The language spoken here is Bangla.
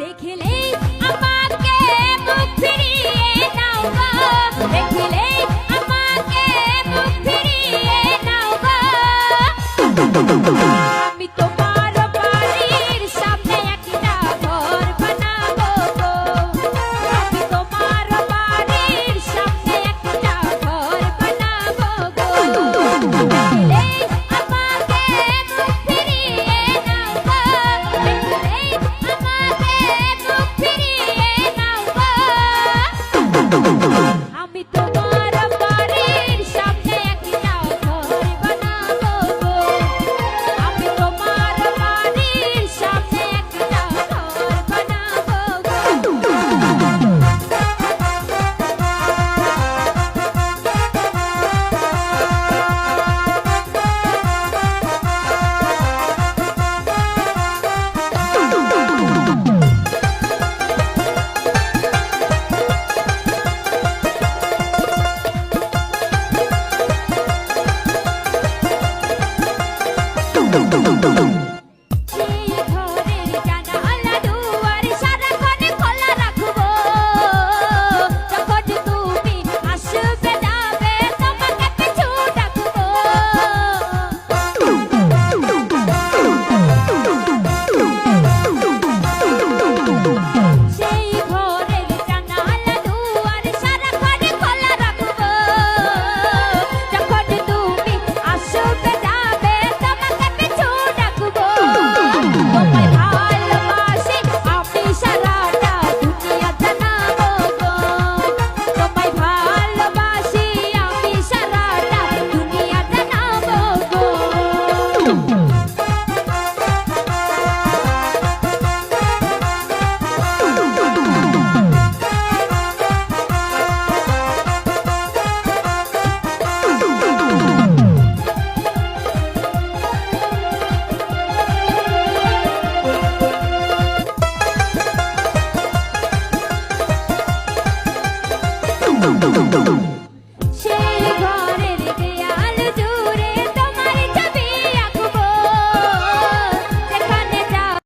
দেখলে আমাকে মুখ ফিরিয়ে নাও গো, দেখলে আমাকে মুখ ফিরিয়ে নাও গো। আমি তোমার বাড়ির সামনে একটা ঘর বানাবো গো, আমি তোমার বাড়ির সামনে একটা ঘর বানাবো গো। দেখলে আমাকে মুখ ফিরিয়ে নাও গো, দেখলে আমি তোমার বাড়ির সামনে একটা ঘর বানাবো গো, আমি তোমার বাড়ির সামনে একটা ঘর বানাবো গো। সেই ঘরের জানালা দুয়ার সারাক্ষণ খোলা রাখবো, যখন তুমি আসবে যাবে তোমাকে পিছু ডাকবো। সেই ঘরের জানালা দুয়ার সারাক্ষণ খোলা রাখবো, যখন তুমি আসবে যাবে তোমাকে পিছু ডাকবো। তোমায় ভালোবাসি আমি সারাটা দুনিয়া জানাবো গো, তোমায় ভালোবাসি আমি সারাটা দুনিয়া জানাবো গো। Dum dum dum dum.